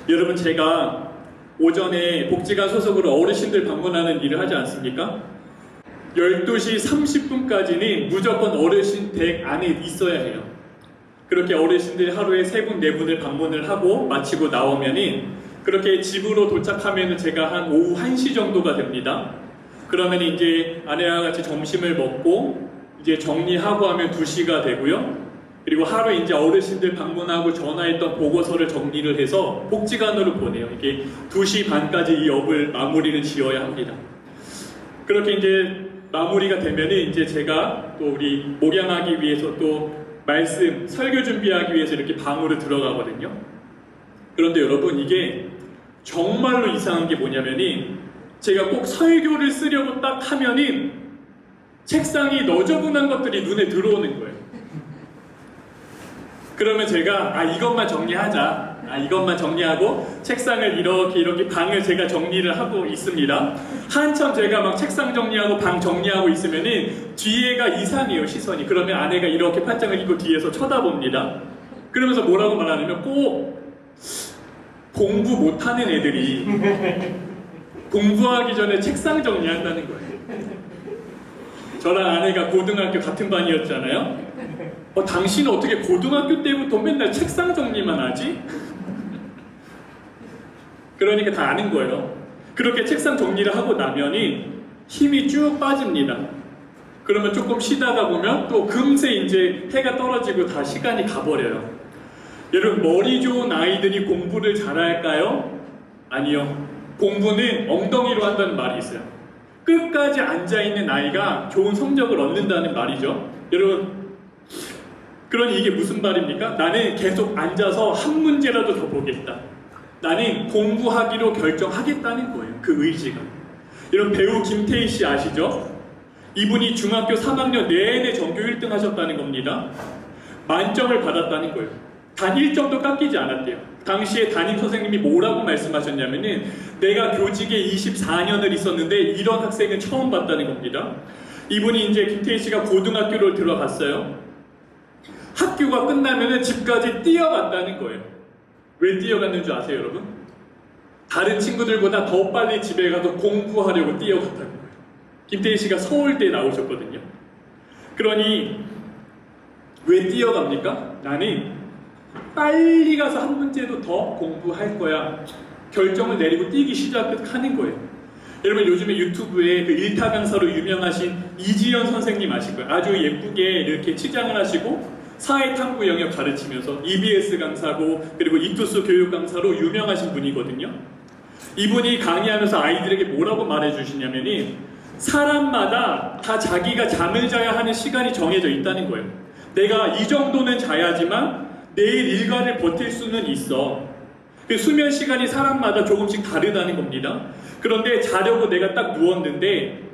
여러분, 제가 오전에 복지관 소속으로 어르신들 방문하는 일을 하지 않습니까? 12시 30분까지는 무조건 어르신 댁 안에 있어야 해요. 그렇게 어르신들 하루에 3분, 4분을 방문을 하고 마치고 나오면은 그렇게 집으로 도착하면 제가 한 오후 1시 정도가 됩니다. 그러면 이제 아내와 같이 점심을 먹고 이제 정리하고 하면 2시가 되고요. 그리고 하루 이제 어르신들 방문하고 전화했던 보고서를 정리를 해서 복지관으로 보내요. 이게 2시 반까지 이 업을 마무리를 지어야 합니다. 그렇게 이제 마무리가 되면은 이제 제가 또 우리 목양하기 위해서 또 말씀, 설교 준비하기 위해서 이렇게 방으로 들어가거든요. 그런데 여러분, 이게 정말로 이상한 게 뭐냐면이 제가 꼭 설교를 쓰려고 딱 하면은 책상이 너저분한 것들이 눈에 들어오는 거예요. 그러면 제가 이것만 정리하자. 이것만 정리하고 책상을 이렇게 방을 제가 정리를 하고 있습니다. 한참 제가 막 책상 정리하고 방 정리하고 있으면은 뒤에가 이상해요, 시선이. 그러면 아내가 이렇게 팔짱을 끼고 뒤에서 쳐다봅니다. 그러면서 뭐라고 말하냐면 꼭 공부 못하는 애들이 공부하기 전에 책상 정리한다는 거예요. 저랑 아내가 고등학교 같은 반이었잖아요. 당신은 어떻게 고등학교 때부터 맨날 책상 정리만 하지? 그러니까 다 아는 거예요. 그렇게 책상 정리를 하고 나면이 힘이 쭉 빠집니다. 그러면 조금 쉬다가 보면 또 금세 이제 해가 떨어지고 다 시간이 가버려요. 여러분, 머리 좋은 아이들이 공부를 잘할까요? 아니요. 공부는 엉덩이로 한다는 말이 있어요. 끝까지 앉아있는 아이가 좋은 성적을 얻는다는 말이죠. 여러분, 그러니 이게 무슨 말입니까? 나는 계속 앉아서 한 문제라도 더 보겠다. 나는 공부하기로 결정하겠다는 거예요. 그 의지가. 여러분, 배우 김태희 씨 아시죠? 이분이 중학교 3학년 내내 전교 1등 하셨다는 겁니다. 만점을 받았다는 거예요. 단 1점도 깎이지 않았대요. 당시에 담임 선생님이 뭐라고 말씀하셨냐면은 내가 교직에 24년을 있었는데 이런 학생은 처음 봤다는 겁니다. 이분이 이제 김태희 씨가 고등학교를 들어갔어요. 학교가 끝나면은 집까지 뛰어갔다는 거예요. 왜 뛰어갔는 줄 아세요, 여러분? 다른 친구들보다 더 빨리 집에 가서 공부하려고 뛰어갔다는 거예요. 김태희 씨가 서울대에 나오셨거든요. 그러니 왜 뛰어갑니까? 나는 빨리 가서 한 문제도 더 공부할 거야. 결정을 내리고 뛰기 시작하는 거예요. 여러분, 요즘에 유튜브에 그 일타 강사로 유명하신 이지연 선생님 아실 거예요. 아주 예쁘게 이렇게 치장을 하시고 사회탐구 영역 가르치면서 EBS 강사고 그리고 이투스 교육 강사로 유명하신 분이거든요. 이분이 강의하면서 아이들에게 뭐라고 말해주시냐면이 사람마다 다 자기가 잠을 자야 하는 시간이 정해져 있다는 거예요. 내가 이 정도는 자야지만 내일 일과를 버틸 수는 있어. 그 수면 시간이 사람마다 조금씩 다르다는 겁니다. 그런데 자려고 내가 딱 누웠는데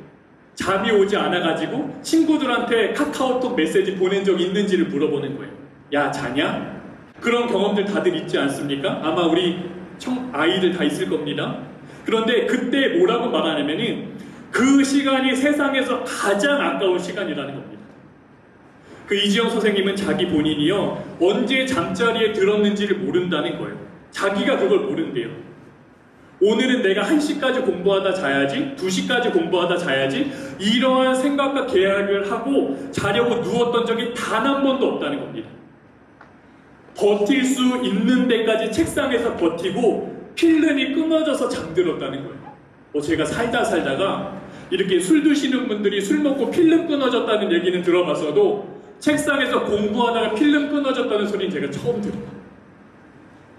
잠이 오지 않아가지고 친구들한테 카카오톡 메시지 보낸 적 있는지를 물어보는 거예요. 야, 자냐? 그런 경험들 다들 있지 않습니까? 아마 우리 아이들 다 있을 겁니다. 그런데 그때 뭐라고 말하냐면은 그 시간이 세상에서 가장 아까운 시간이라는 겁니다. 그 이지영 선생님은 자기 본인이요, 언제 잠자리에 들었는지를 모른다는 거예요. 자기가 그걸 모른대요. 오늘은 내가 1시까지 공부하다 자야지, 2시까지 공부하다 자야지, 이러한 생각과 계획을 하고 자려고 누웠던 적이 단 한 번도 없다는 겁니다. 버틸 수 있는 데까지 책상에서 버티고 필름이 끊어져서 잠들었다는 거예요. 제가 살다가 이렇게 술 드시는 분들이 술 먹고 필름 끊어졌다는 얘기는 들어봤어도 책상에서 공부하다가 필름 끊어졌다는 소리는 제가 처음 들어요.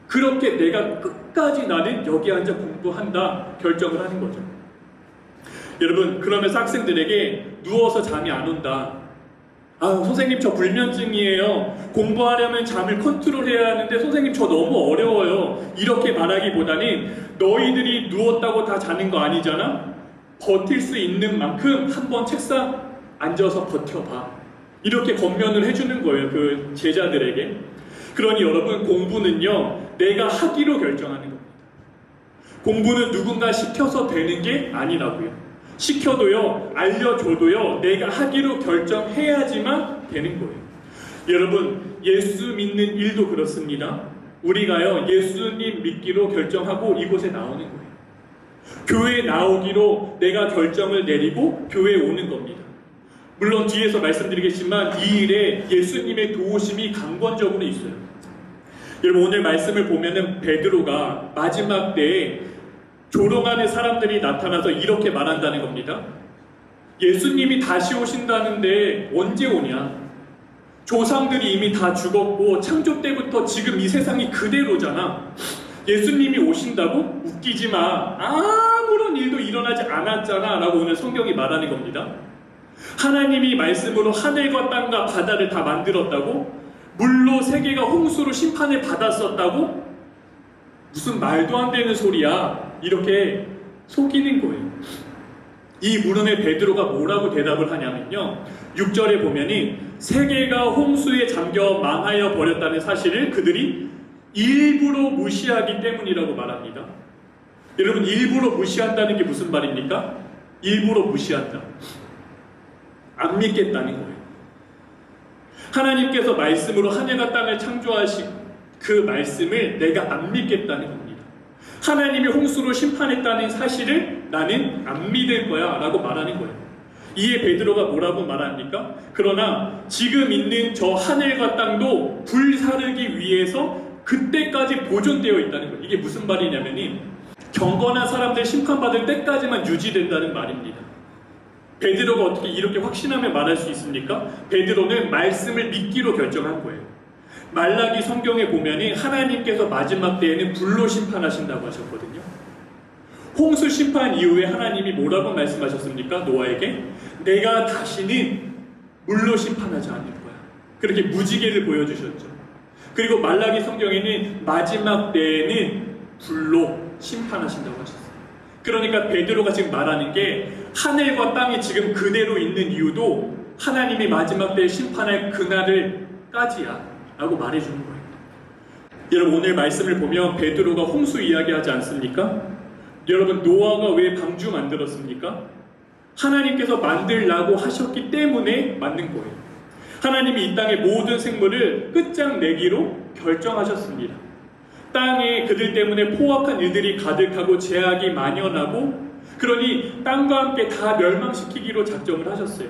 그렇게 내가 끝까지 나는 여기 앉아 공부한다 결정을 하는 거죠. 여러분, 그러면서 학생들에게 누워서 잠이 안 온다. 선생님, 저 불면증이에요. 공부하려면 잠을 컨트롤해야 하는데 선생님, 저 너무 어려워요. 이렇게 말하기보다는 너희들이 누웠다고 다 자는 거 아니잖아. 버틸 수 있는 만큼 한번 책상 앉아서 버텨봐. 이렇게 권면을 해주는 거예요, 그 제자들에게. 그러니 여러분, 공부는요, 내가 하기로 결정하는 겁니다. 공부는 누군가 시켜서 되는 게 아니라고요. 시켜도요, 알려줘도요, 내가 하기로 결정해야지만 되는 거예요. 여러분, 예수 믿는 일도 그렇습니다. 우리가요 예수님 믿기로 결정하고 이곳에 나오는 거예요. 교회에 나오기로 내가 결정을 내리고 교회에 오는 겁니다. 물론 뒤에서 말씀드리겠지만 이 일에 예수님의 도우심이 강권적으로 있어요. 여러분 오늘 말씀을 보면은 베드로가 마지막 때에 조롱하는 사람들이 나타나서 이렇게 말한다는 겁니다. 예수님이 다시 오신다는데 언제 오냐? 조상들이 이미 다 죽었고 창조 때부터 지금 이 세상이 그대로잖아. 예수님이 오신다고? 웃기지 마. 아무런 일도 일어나지 않았잖아 라고 오늘 성경이 말하는 겁니다. 하나님이 말씀으로 하늘과 땅과 바다를 다 만들었다고? 물로 세계가 홍수로 심판을 받았었다고? 무슨 말도 안 되는 소리야. 이렇게 속이는 거예요. 이 물음에 베드로가 뭐라고 대답을 하냐면요 6절에 보면이 세계가 홍수에 잠겨 망하여 버렸다는 사실을 그들이 일부러 무시하기 때문이라고 말합니다. 여러분 일부러 무시한다는 게 무슨 말입니까? 일부러 무시한다. 안 믿겠다는 거예요. 하나님께서 말씀으로 하늘과 땅을 창조하신 그 말씀을 내가 안 믿겠다는 겁니다. 하나님이 홍수로 심판했다는 사실을 나는 안 믿을 거야 라고 말하는 거예요. 이에 베드로가 뭐라고 말합니까? 그러나 지금 있는 저 하늘과 땅도 불사르기 위해서 그때까지 보존되어 있다는 거예요. 이게 무슨 말이냐면이 경건한 사람들 심판받을 때까지만 유지된다는 말입니다. 베드로가 어떻게 이렇게 확신하며 말할 수 있습니까? 베드로는 말씀을 믿기로 결정한 거예요. 말라기 성경에 보면이 하나님께서 마지막 때에는 불로 심판하신다고 하셨거든요. 홍수 심판 이후에 하나님이 뭐라고 말씀하셨습니까? 노아에게 내가 다시는 물로 심판하지 않을 거야. 그렇게 무지개를 보여주셨죠. 그리고 말라기 성경에는 마지막 때에는 불로 심판하신다고 하셨어요. 그러니까 베드로가 지금 말하는 게 하늘과 땅이 지금 그대로 있는 이유도 하나님이 마지막 때에 심판할 그날을 까지야 라고 말해주는 거예요. 여러분 오늘 말씀을 보면 베드로가 홍수 이야기하지 않습니까? 여러분 노아가 왜 방주 만들었습니까? 하나님께서 만들라고 하셨기 때문에 만든 거예요. 하나님이 이 땅의 모든 생물을 끝장내기로 결정하셨습니다. 땅에 그들 때문에 포악한 일들이 가득하고 죄악이 만연하고 그러니 땅과 함께 다 멸망시키기로 작정을 하셨어요.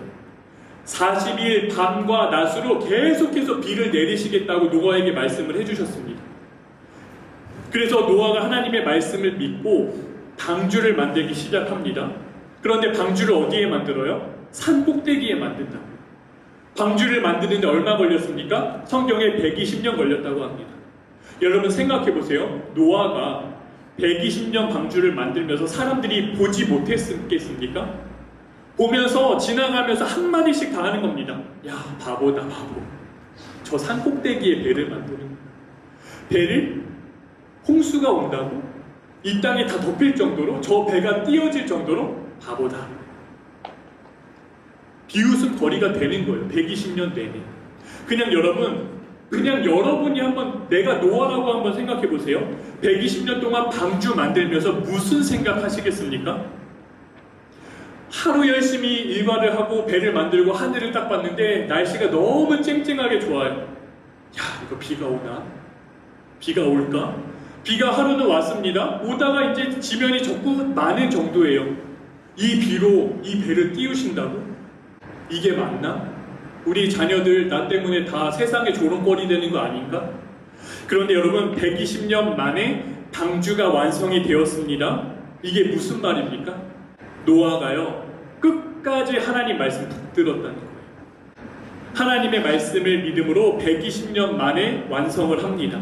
40일 밤과 낮으로 계속해서 비를 내리시겠다고 노아에게 말씀을 해주셨습니다. 그래서 노아가 하나님의 말씀을 믿고 방주를 만들기 시작합니다. 그런데 방주를 어디에 만들어요? 산 꼭대기에 만든다고요. 방주를 만드는데 얼마 걸렸습니까? 성경에 120년 걸렸다고 합니다. 여러분 생각해 보세요. 노아가 120년 방주를 만들면서 사람들이 보지 못했겠습니까? 보면서 지나가면서 한마디씩 다 하는 겁니다. 야 바보다 바보. 저 산 꼭대기에 배를 만드는 거야. 배를 홍수가 온다고 이 땅이 다 덮일 정도로 저 배가 띄어질 정도로 바보다. 비웃음거리가 되는 거예요. 120년 내내. 그냥 여러분이 한번 내가 노아라고 한번 생각해 보세요. 120년 동안 방주 만들면서 무슨 생각하시겠습니까? 하루 열심히 일과를 하고 배를 만들고 하늘을 딱 봤는데 날씨가 너무 쨍쨍하게 좋아요. 야 이거 비가 오나? 비가 올까? 비가 하루는 왔습니다. 오다가 이제 지면이 적고 많은 정도예요. 이 비로 이 배를 띄우신다고? 이게 맞나? 우리 자녀들 나 때문에 다 세상에 조롱거리 되는 거 아닌가? 그런데 여러분 120년 만에 방주가 완성이 되었습니다. 이게 무슨 말입니까? 노아가요 끝까지 하나님 말씀 붙들었다는 거예요. 하나님의 말씀을 믿음으로 120년 만에 완성을 합니다.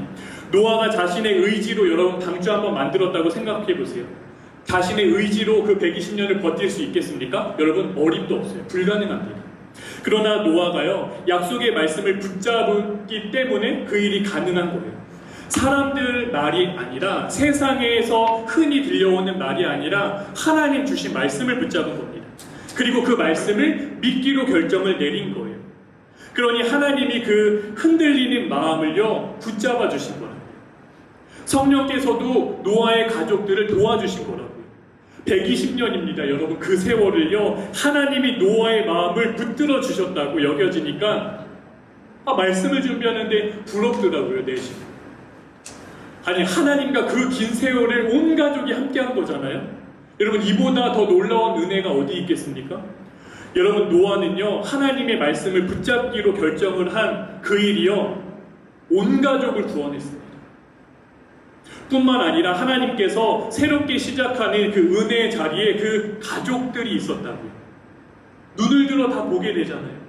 노아가 자신의 의지로 여러분 방주 한번 만들었다고 생각해 보세요. 자신의 의지로 그 120년을 버틸 수 있겠습니까? 여러분 어림도 없어요. 불가능합니다. 그러나 노아가요 약속의 말씀을 붙잡기 때문에 그 일이 가능한 거예요. 사람들 말이 아니라 세상에서 흔히 들려오는 말이 아니라 하나님 주신 말씀을 붙잡은 겁니다. 그리고 그 말씀을 믿기로 결정을 내린 거예요. 그러니 하나님이 그 흔들리는 마음을요 붙잡아 주신 거라고요. 성령께서도 노아의 가족들을 도와주신 거라고요. 120년입니다. 여러분 그 세월을요 하나님이 노아의 마음을 붙들어 주셨다고 여겨지니까 말씀을 준비하는데 부럽더라고요. 내심 아니, 하나님과 그 긴 세월을 온 가족이 함께한 거잖아요. 여러분, 이보다 더 놀라운 은혜가 어디 있겠습니까? 여러분, 노아는요, 하나님의 말씀을 붙잡기로 결정을 한 그 일이요, 온 가족을 구원했습니다. 뿐만 아니라 하나님께서 새롭게 시작하는 그 은혜의 자리에 그 가족들이 있었다고요. 눈을 들어 다 보게 되잖아요.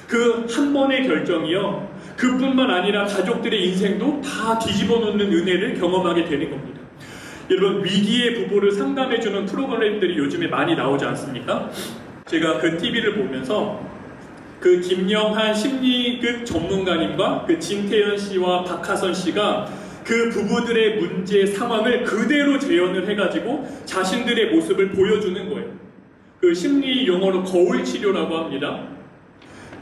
그 한 번의 결정이요, 그뿐만 아니라 가족들의 인생도 다 뒤집어 놓는 은혜를 경험하게 되는 겁니다. 여러분, 위기의 부부를 상담해주는 프로그램들이 요즘에 많이 나오지 않습니까? 제가 그 TV를 보면서 그 김영한 심리극 전문가님과 그 진태현 씨와 박하선 씨가 그 부부들의 문제 상황을 그대로 재현을 해가지고 자신들의 모습을 보여주는 거예요. 그 심리 용어로 거울 치료라고 합니다.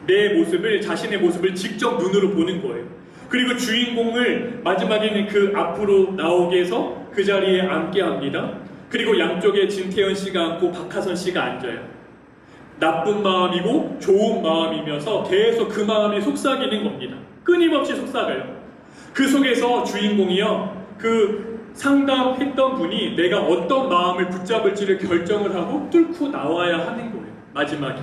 내 모습을, 자신의 모습을 직접 눈으로 보는 거예요. 그리고 주인공을 마지막에는 그 앞으로 나오게 해서 그 자리에 앉게 합니다. 그리고 양쪽에 진태현 씨가 앉고 박하선 씨가 앉아요. 나쁜 마음이고 좋은 마음이면서 계속 그 마음이 속삭이는 겁니다. 끊임없이 속삭여요. 그 속에서 주인공이요, 그 상담했던 분이 내가 어떤 마음을 붙잡을지를 결정을 하고 뚫고 나와야 하는 거예요. 마지막에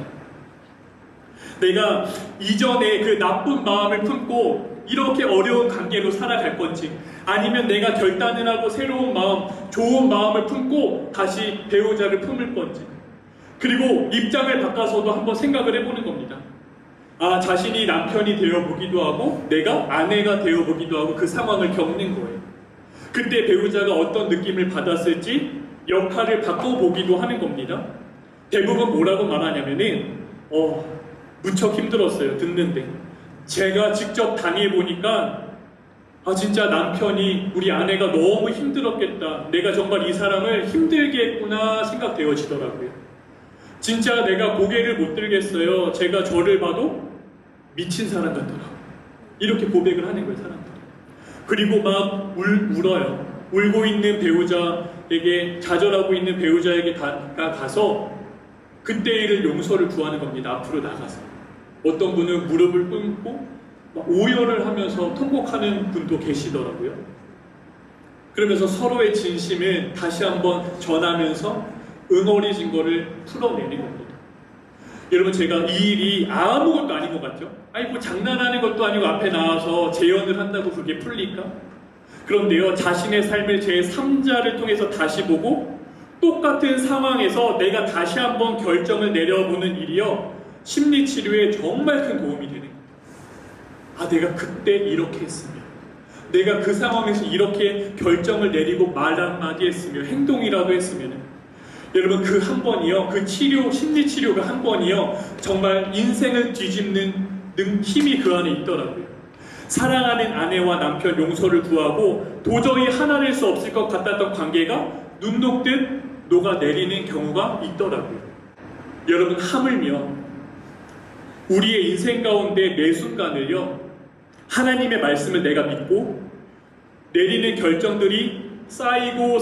내가 이전에 그 나쁜 마음을 품고 이렇게 어려운 관계로 살아갈 건지, 아니면 내가 결단을 하고 새로운 마음, 좋은 마음을 품고 다시 배우자를 품을 건지, 그리고 입장을 바꿔서도 한번 생각을 해보는 겁니다. 아, 자신이 남편이 되어보기도 하고 내가 아내가 되어보기도 하고 그 상황을 겪는 거예요. 그때 배우자가 어떤 느낌을 받았을지 역할을 바꿔보기도 하는 겁니다. 대부분 뭐라고 말하냐면은 무척 힘들었어요. 듣는데 제가 직접 당해보니까 아, 진짜 남편이, 우리 아내가 너무 힘들었겠다, 내가 정말 이 사람을 힘들게 했구나 생각되어지더라고요. 진짜 내가 고개를 못 들겠어요. 제가 저를 봐도 미친 사람 같더라고요. 이렇게 고백을 하는 거예요, 사람들이. 그리고 막 울어요. 울고 있는 배우자에게, 좌절하고 있는 배우자에게 가서 그때의 용서를 구하는 겁니다. 앞으로 나가서. 어떤 분은 무릎을 꿇고 막 오열을 하면서 통곡하는 분도 계시더라고요. 그러면서 서로의 진심을 다시 한번 전하면서 응어리진 거를 풀어내는 겁니다. 여러분, 제가 이 일이 아무것도 아닌 것 같죠? 아니, 뭐 장난하는 것도 아니고 앞에 나와서 재연을 한다고 그게 풀릴까? 그런데요, 자신의 삶을 제3자를 통해서 다시 보고 똑같은 상황에서 내가 다시 한번 결정을 내려보는 일이요, 심리치료에 정말 큰 도움이 되는 거예요. 아, 내가 그때 이렇게 했으면, 내가 그 상황에서 이렇게 결정을 내리고 말 한마디 했으면, 행동이라도 했으면, 여러분, 그 한 번이요, 그 치료, 심리치료가 한 번이요, 정말 인생을 뒤집는 힘이 그 안에 있더라고요. 사랑하는 아내와 남편 용서를 구하고 도저히 하나낼 수 없을 것 같았던 관계가 눈 녹듯 녹아내리는 경우가 있더라고요. 여러분, 하물며 우리의 인생 가운데 매 순간을요, 하나님의 말씀을 내가 믿고 내리는 결정들이 쌓이면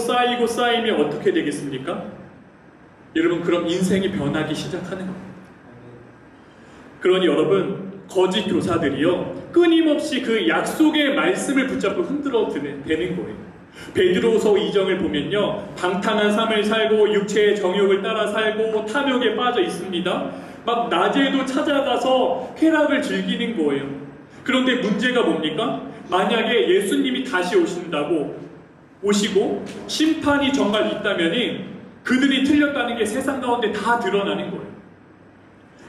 어떻게 되겠습니까? 여러분, 그럼 인생이 변하기 시작하는 겁니다. 그러니 여러분, 거짓 교사들이요, 끊임없이 그 약속의 말씀을 붙잡고 흔들어 대는 거예요. 베드로후서 2장을 보면요, 방탕한 삶을 살고 육체의 정욕을 따라 살고 탐욕에 빠져 있습니다. 막 낮에도 찾아가서 쾌락을 즐기는 거예요. 그런데 문제가 뭡니까? 만약에 예수님이 다시 오시고 심판이 정말 있다면은 그들이 틀렸다는 게 세상 가운데 다 드러나는 거예요.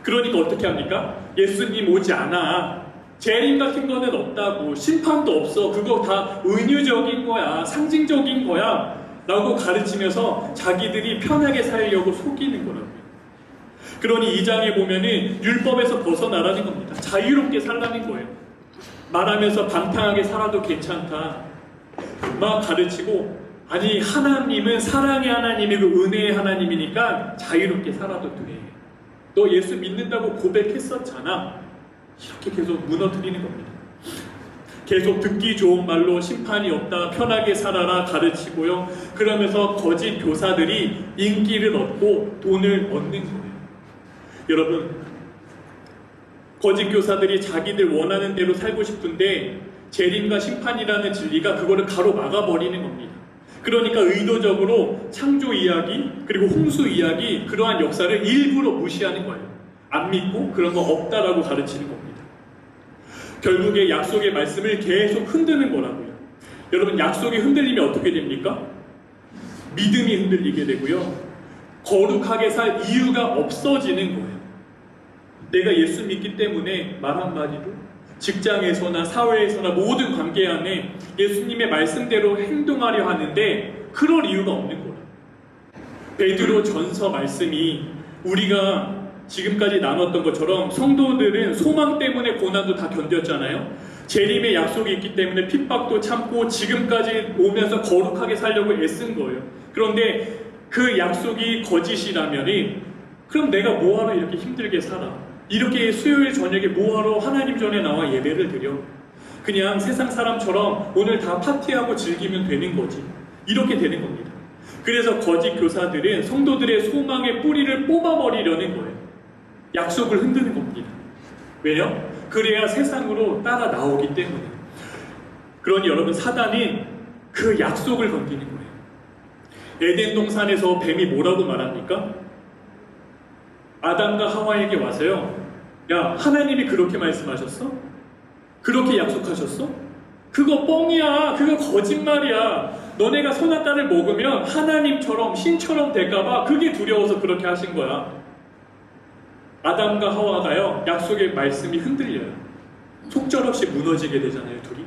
그러니까 어떻게 합니까? 예수님 오지 않아, 재림 같은 거는 없다고, 심판도 없어, 그거 다 은유적인 거야, 상징적인 거야 라고 가르치면서 자기들이 편하게 살려고 속이는 거라고요. 그러니 이 장에 보면은 율법에서 벗어나라는 겁니다. 자유롭게 살라는 거예요. 말하면서 방탕하게 살아도 괜찮다 막 가르치고, 아니, 하나님은 사랑의 하나님이고 은혜의 하나님이니까 자유롭게 살아도 돼. 너 예수 믿는다고 고백했었잖아. 이렇게 계속 무너뜨리는 겁니다. 계속 듣기 좋은 말로 심판이 없다, 편하게 살아라 가르치고요. 그러면서 거짓 교사들이 인기를 얻고 돈을 얻는 거예요. 여러분, 거짓 교사들이 자기들 원하는 대로 살고 싶은데 재림과 심판이라는 진리가 그거를 가로막아 버리는 겁니다. 그러니까 의도적으로 창조 이야기 그리고 홍수 이야기 그러한 역사를 일부러 무시하는 거예요. 안 믿고 그런 거 없다라고 가르치는 겁니다. 결국에 약속의 말씀을 계속 흔드는 거라고요. 여러분, 약속이 흔들리면 어떻게 됩니까? 믿음이 흔들리게 되고요. 거룩하게 살 이유가 없어지는 거예요. 내가 예수 믿기 때문에 말 한마디도 직장에서나 사회에서나 모든 관계 안에 예수님의 말씀대로 행동하려 하는데 그럴 이유가 없는 거예요. 베드로 전서 말씀이 우리가 지금까지 나눴던 것처럼 성도들은 소망 때문에 고난도 다 견뎠잖아요. 재림의 약속이 있기 때문에 핍박도 참고 지금까지 오면서 거룩하게 살려고 애쓴 거예요. 그런데 그 약속이 거짓이라면 그럼 내가 뭐하러 이렇게 힘들게 살아? 이렇게 수요일 저녁에 뭐하러 하나님 전에 나와 예배를 드려? 그냥 세상 사람처럼 오늘 다 파티하고 즐기면 되는 거지. 이렇게 되는 겁니다. 그래서 거짓 교사들은 성도들의 소망의 뿌리를 뽑아버리려는 거예요. 약속을 흔드는 겁니다. 왜요? 그래야 세상으로 따라 나오기 때문에. 그러니 여러분, 사단이 그 약속을 건드리는 거예요. 에덴 동산에서 뱀이 뭐라고 말합니까? 아담과 하와에게 와서요, 야, 하나님이 그렇게 말씀하셨어? 그렇게 약속하셨어? 그거 뻥이야. 그거 거짓말이야. 너네가 선악과를 먹으면 하나님처럼 신처럼 될까봐 그게 두려워서 그렇게 하신 거야. 아담과 하와가요, 약속의 말씀이 흔들려요. 속절없이 무너지게 되잖아요, 둘이.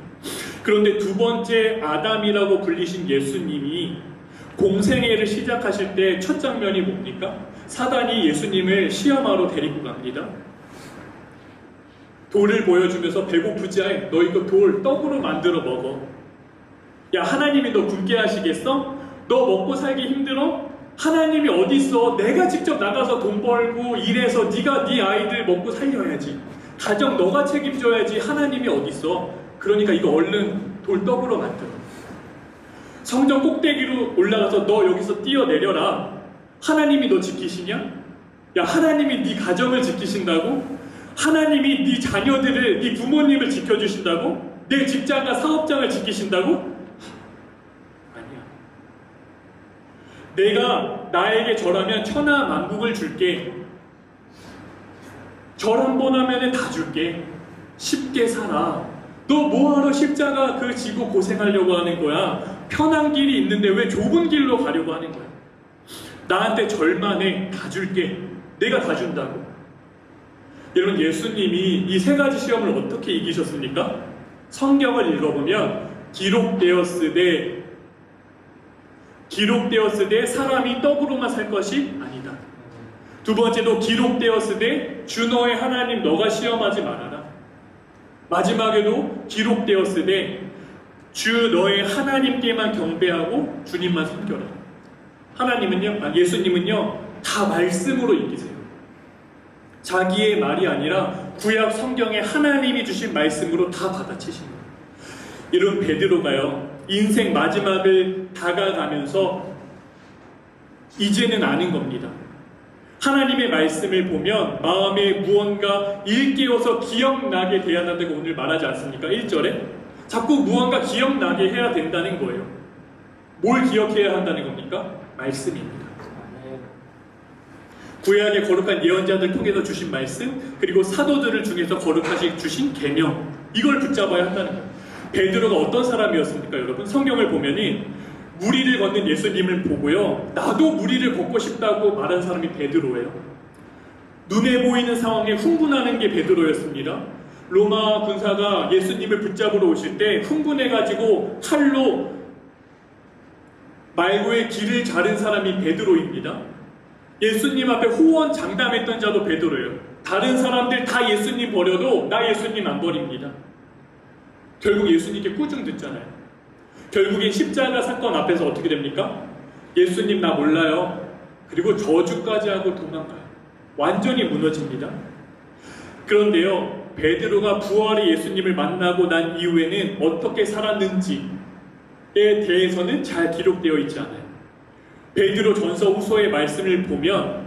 그런데 두 번째 아담이라고 불리신 예수님이 공생애를 시작하실 때 첫 장면이 뭡니까? 사단이 예수님을 시험하러 데리고 갑니다. 돌을 보여주면서 배고프지 않아? 너 이거 돌 떡으로 만들어 먹어. 야, 하나님이 너 굶게 하시겠어? 너 먹고 살기 힘들어? 하나님이 어디 있어? 내가 직접 나가서 돈 벌고 일해서 네가 네 아이들 먹고 살려야지. 가정 너가 책임져야지. 하나님이 어디 있어? 그러니까 이거 얼른 돌 떡으로 만들어. 성전 꼭대기로 올라가서 너 여기서 뛰어내려라. 하나님이 너 지키시냐? 야, 하나님이 네 가정을 지키신다고? 하나님이 네 자녀들을, 네 부모님을 지켜주신다고? 내 직장과 사업장을 지키신다고? 아니야. 내가 나에게 절하면 천하 만국을 줄게. 절 한 번 하면 다 줄게. 쉽게 살아. 너 뭐하러 십자가 그 지고 고생하려고 하는 거야? 편한 길이 있는데 왜 좁은 길로 가려고 하는 거야? 나한테 절만 해. 다 줄게. 내가 다 준다고. 여러분, 예수님이 이 세 가지 시험을 어떻게 이기셨습니까? 성경을 읽어보면 기록되었으되 사람이 떡으로만 살 것이 아니다. 두 번째도 기록되었으되 주 너의 하나님 너가 시험하지 말아라. 마지막에도 기록되었으되 주 너의 하나님께만 경배하고 주님만 섬겨라. 예수님은요 다 말씀으로 이기세요. 자기의 말이 아니라 구약 성경에 하나님이 주신 말씀으로 다 받아치신 거예요. 이런 베드로가요, 인생 마지막을 다가가면서 이제는 아는 겁니다. 하나님의 말씀을 보면 마음에 무언가 일깨워서 기억나게 돼야 한다고 오늘 말하지 않습니까? 1절에 자꾸 무언가 기억나게 해야 된다는 거예요. 뭘 기억해야 한다는 겁니까? 말씀입니다. 구약의 거룩한 예언자들 통해서 주신 말씀, 그리고 사도들을 중에서 거룩하시 주신 계명, 이걸 붙잡아야 한다는 거예요. 베드로가 어떤 사람이었습니까, 여러분? 성경을 보면은 무리를 걷는 예수님을 보고요, 나도 무리를 걷고 싶다고 말한 사람이 베드로예요. 눈에 보이는 상황에 흥분하는 게 베드로였습니다. 로마 군사가 예수님을 붙잡으러 오실 때 흥분해가지고 칼로 말고의 길을 자른 사람이 베드로입니다. 예수님 앞에 호언 장담했던 자도 베드로예요. 다른 사람들 다 예수님 버려도 나 예수님 안 버립니다. 결국 예수님께 꾸중 듣잖아요. 결국엔 십자가 사건 앞에서 어떻게 됩니까? 예수님 나 몰라요. 그리고 저주까지 하고 도망가요. 완전히 무너집니다. 그런데요, 베드로가 부활의 예수님을 만나고 난 이후에는 어떻게 살았는지에 대해서는 잘 기록되어 있지 않아요. 베드로 전서 후서의 말씀을 보면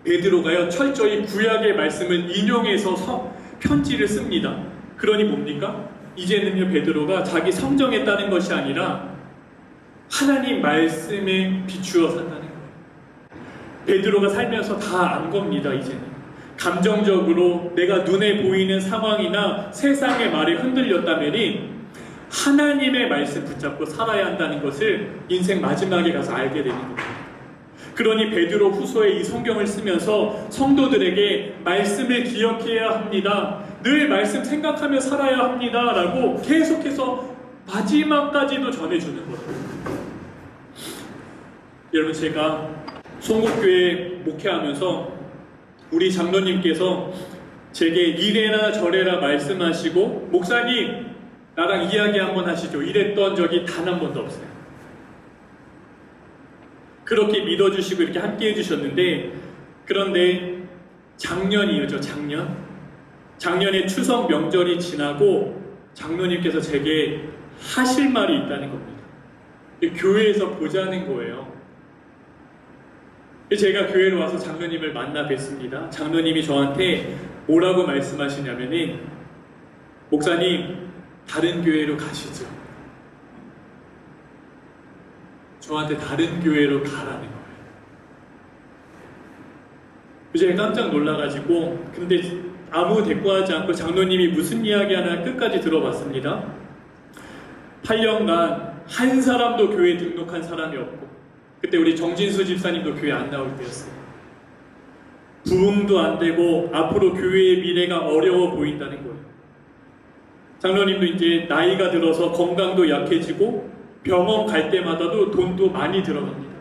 베드로가요 철저히 구약의 말씀을 인용해서 편지를 씁니다. 그러니 뭡니까? 이제는요 베드로가 자기 성정했다는 것이 아니라 하나님 말씀에 비추어 산다는 거예요. 베드로가 살면서 다 안 겁니다. 이제는 감정적으로 내가 눈에 보이는 상황이나 세상의 말에 흔들렸다면이 하나님의 말씀 붙잡고 살아야 한다는 것을 인생 마지막에 가서 알게 되는 겁니다. 그러니 베드로 후서에 이 성경을 쓰면서 성도들에게 말씀을 기억해야 합니다. 늘 말씀 생각하며 살아야 합니다. 라고 계속해서 마지막까지도 전해주는 거예요. 여러분, 제가 송곡교회 목회하면서 우리 장로님께서 제게 이래나 저래라 말씀하시고 목사님 나랑 이야기 한번 하시죠 이랬던 적이 단 한 번도 없어요. 그렇게 믿어주시고 이렇게 함께 해주셨는데, 그런데 작년이죠. 작년에 추석 명절이 지나고 장로님께서 제게 하실 말이 있다는 겁니다. 교회에서 보자는 거예요. 제가 교회로 와서 장로님을 만나 뵀습니다. 장로님이 저한테 뭐라고 말씀하시냐면은, 목사님 다른 교회로 가시죠. 저한테 다른 교회로 가라는 거예요. 제가 깜짝 놀라가지고, 근데 아무 대꾸하지 않고 장로님이 무슨 이야기 하나 끝까지 들어봤습니다. 8년간 한 사람도 교회에 등록한 사람이 없고, 그때 우리 정진수 집사님도 교회 안 나올 때였어요. 부흥도 안 되고 앞으로 교회의 미래가 어려워 보인다는 거예요. 장로님도 이제 나이가 들어서 건강도 약해지고 병원 갈 때마다도 돈도 많이 들어갑니다.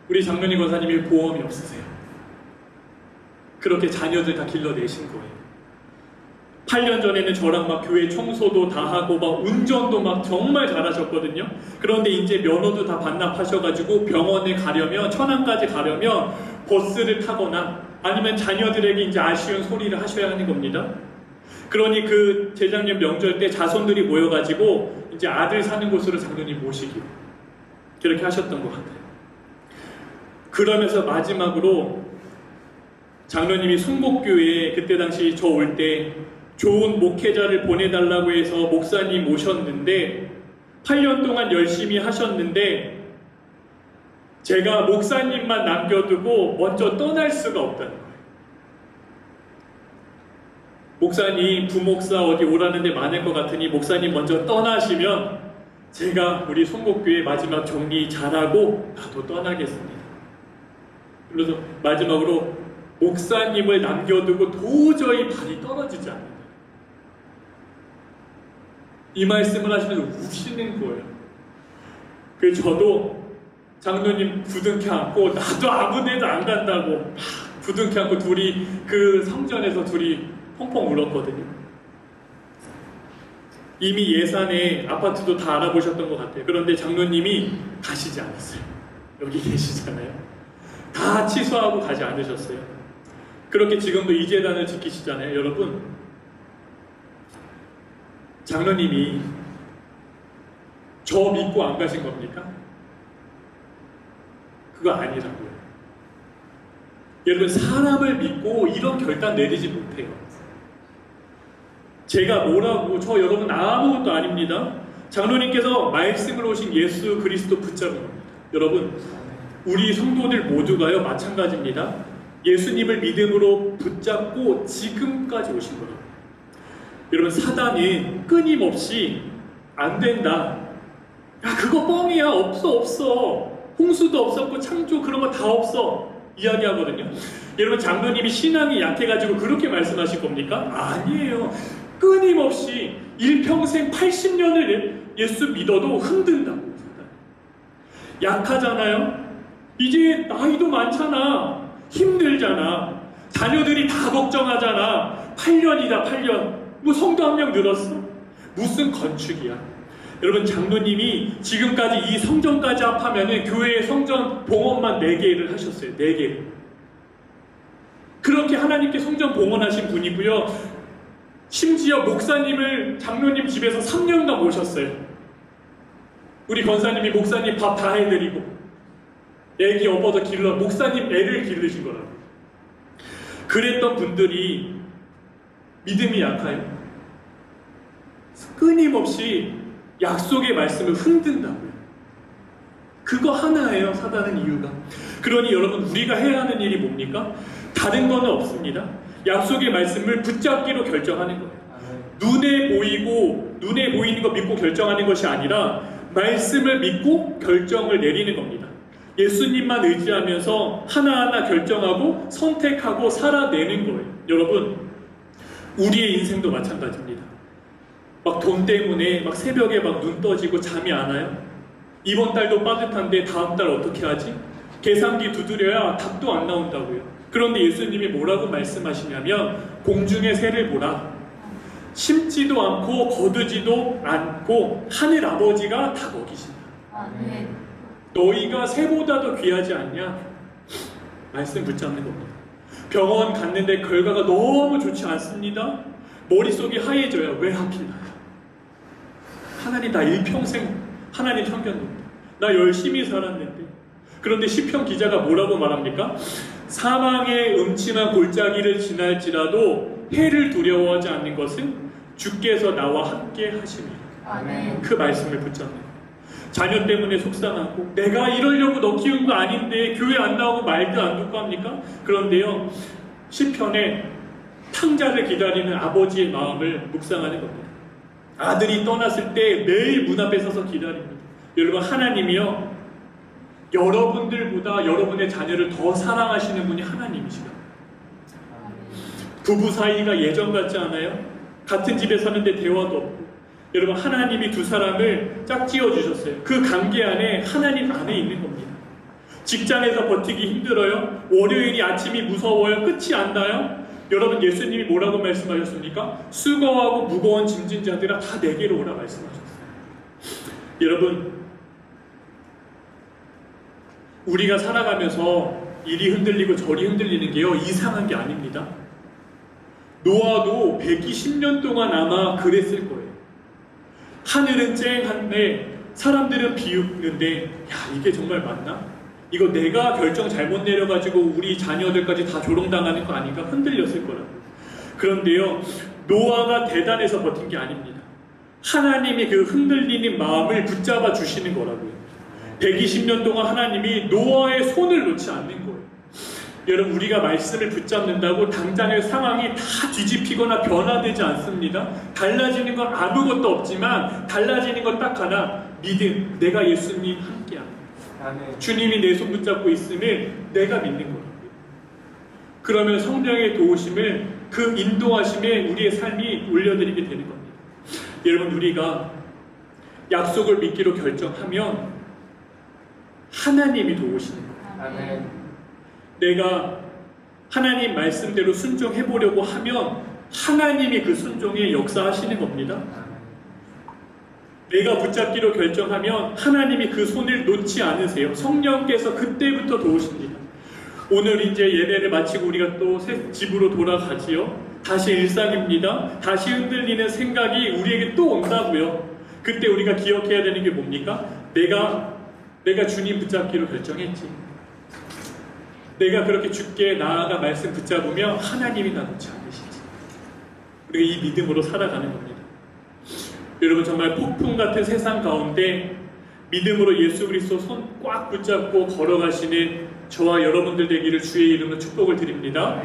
우리 장로님 권사님이 보험이 없으세요. 그렇게 자녀들 다 길러내신 거예요. 8년 전에는 저랑 막 교회 청소도 다 하고 막 운전도 막 정말 잘하셨거든요. 그런데 이제 면허도 다 반납하셔가지고 병원에 가려면, 천안까지 가려면 버스를 타거나 아니면 자녀들에게 이제 아쉬운 소리를 하셔야 하는 겁니다. 그러니 그 재작년 명절 때 자손들이 모여가지고 이제 아들 사는 곳으로 장로님 모시기로 그렇게 하셨던 것 같아요. 그러면서 마지막으로 장로님이 송곡교회에 그때 당시 저 올 때 좋은 목회자를 보내달라고 해서 목사님 모셨는데 8년 동안 열심히 하셨는데 제가 목사님만 남겨두고 먼저 떠날 수가 없다는 거예요. 목사님, 부목사 어디 오라는데 많을 것 같으니 목사님 먼저 떠나시면 제가 우리 송곡교회 마지막 정리 잘하고 나도 떠나겠습니다. 그래서 마지막으로 목사님을 남겨두고 도저히 발이 떨어지지 않는다. 이 말씀을 하시면서 우시는 거예요. 그래서 저도 장로님 부둥켜 안고 나도 아무 데도 안 간다고 부둥켜 안고 둘이 그 성전에서 둘이 펑펑 울었거든요. 이미 예산에 아파트도 다 알아보셨던 것 같아요. 그런데 장로님이 가시지 않았어요. 여기 계시잖아요. 다 취소하고 가지 않으셨어요. 그렇게 지금도 이 재단을 지키시잖아요. 여러분, 장로님이 저 믿고 안 가신 겁니까? 그거 아니라고요. 여러분, 사람을 믿고 이런 결단 내리지 못해요. 제가 뭐라고, 저 여러분 아무것도 아닙니다. 장로님께서 말씀으로 오신 예수 그리스도 붙잡은 겁니다. 여러분, 우리 성도들 모두가요 마찬가지입니다. 예수님을 믿음으로 붙잡고 지금까지 오신 거예요. 여러분, 사단이 끊임없이 안 된다, 야 그거 뻥이야, 없어, 홍수도 없었고 창조 그런 거 다 없어 이야기하거든요. 여러분, 장로님이 신앙이 약해가지고 그렇게 말씀하실 겁니까? 아니에요. 끊임없이 일평생 80년을 예수 믿어도 흔든다고. 약하잖아요. 이제 나이도 많잖아. 힘들잖아. 자녀들이 다 걱정하잖아. 8년이다 8년. 뭐 성도 한 명 늘었어? 무슨 건축이야. 여러분, 장로님이 지금까지 이 성전까지 합하면은 교회의 성전 봉헌만 4개를 하셨어요. 4개. 그렇게 하나님께 성전 봉헌하신 분이고요. 심지어 목사님을 장로님 집에서 3년간 모셨어요. 우리 권사님이 목사님 밥 다 해드리고 애기 업어서 길러 목사님 애를 기르신 거라고. 그랬던 분들이 믿음이 약해요. 끊임없이 약속의 말씀을 흔든다고요. 그거 하나예요, 사단은 이유가. 그러니 여러분, 우리가 해야 하는 일이 뭡니까? 다른 거는 없습니다. 약속의 말씀을 붙잡기로 결정하는 거예요. 눈에 보이는 거 믿고 결정하는 것이 아니라 말씀을 믿고 결정을 내리는 겁니다. 예수님만 의지하면서 하나하나 결정하고 선택하고 살아내는 거예요. 여러분, 우리의 인생도 마찬가지입니다. 막 돈 때문에 막 새벽에 막 눈 떠지고 잠이 안 와요? 이번 달도 빠듯한데 다음 달 어떻게 하지? 계산기 두드려야 답도 안 나온다고요. 그런데 예수님이 뭐라고 말씀하시냐면 공중의 새를 보라. 심지도 않고 거두지도 않고 하늘 아버지가 다 먹이신다. 아멘. 너희가 새보다도 귀하지 않냐? 말씀 붙잡는 겁니다. 병원 갔는데 결과가 너무 좋지 않습니다. 머릿속이 하얘져요. 왜 하필 나야? 하나님, 나 일평생 하나님 섬겼는데, 나 열심히 살았는데. 그런데 시편 기자가 뭐라고 말합니까? 사망의 음침한 골짜기를 지날지라도 해를 두려워하지 않는 것은 주께서 나와 함께 하심이라. 아멘. 그 말씀을 붙잡는 거예요. 자녀 때문에 속상하고 내가 이러려고 너 키운 거 아닌데 교회 안 나오고 말도 안 듣고 합니까? 그런데요, 시편에 탕자를 기다리는 아버지의 마음을 묵상하는 겁니다. 아들이 떠났을 때 매일 문 앞에 서서 기다립니다. 여러분, 하나님이요, 여러분들보다 여러분의 자녀를 더 사랑하시는 분이 하나님이시다. 부부 사이가 예전 같지 않아요? 같은 집에 사는데 대화도 없고. 여러분, 하나님이 두 사람을 짝지어 주셨어요. 그 관계 안에 하나님 안에 있는 겁니다. 직장에서 버티기 힘들어요? 월요일이 아침이 무서워요? 끝이 안 나요? 여러분, 예수님이 뭐라고 말씀하셨습니까? 수고하고 무거운 짐진 자들아 다 내게로 오라 말씀하셨어요. 여러분, 우리가 살아가면서 이리 흔들리고 저리 흔들리는 게요, 이상한 게 아닙니다. 노아도 120년 동안 아마 그랬을 거예요. 하늘은 쨍한데 사람들은 비웃는데, 야, 이게 정말 맞나? 이거 내가 결정 잘못 내려가지고 우리 자녀들까지 다 조롱당하는 거 아닌가? 흔들렸을 거라고. 그런데요, 노아가 대단해서 버틴 게 아닙니다. 하나님이 그 흔들리는 마음을 붙잡아 주시는 거라고요. 120년 동안 하나님이 노아의 손을 놓지 않는 거예요. 여러분, 우리가 말씀을 붙잡는다고 당장의 상황이 다 뒤집히거나 변화되지 않습니다. 달라지는 건 아무것도 없지만 달라지는 건 딱 하나, 믿음. 내가 예수님 함께합니다. 주님이 내 손 붙잡고 있음을 내가 믿는 거예요. 그러면 성령의 도우심을, 그 인도하심에 우리의 삶이 올려드리게 되는 겁니다. 여러분, 우리가 약속을 믿기로 결정하면 하나님이 도우시는 거예요. 아멘. 내가 하나님 말씀대로 순종해보려고 하면 하나님이 그 순종에 역사하시는 겁니다. 내가 붙잡기로 결정하면 하나님이 그 손을 놓지 않으세요. 성령께서 그때부터 도우십니다. 오늘 이제 예배를 마치고 우리가 또 집으로 돌아가지요. 다시 일상입니다. 다시 흔들리는 생각이 우리에게 또 온다고요. 그때 우리가 기억해야 되는 게 뭡니까? 내가 주님 붙잡기로 결정했지. 내가 그렇게 주께 나아가 말씀 붙잡으며 하나님이 나 놓지 않으시지. 우리가 이 믿음으로 살아가는 겁니다. 여러분, 정말 폭풍 같은 세상 가운데 믿음으로 예수 그리스도 손 꽉 붙잡고 걸어가시는 저와 여러분들 되기를 주의 이름으로 축복을 드립니다.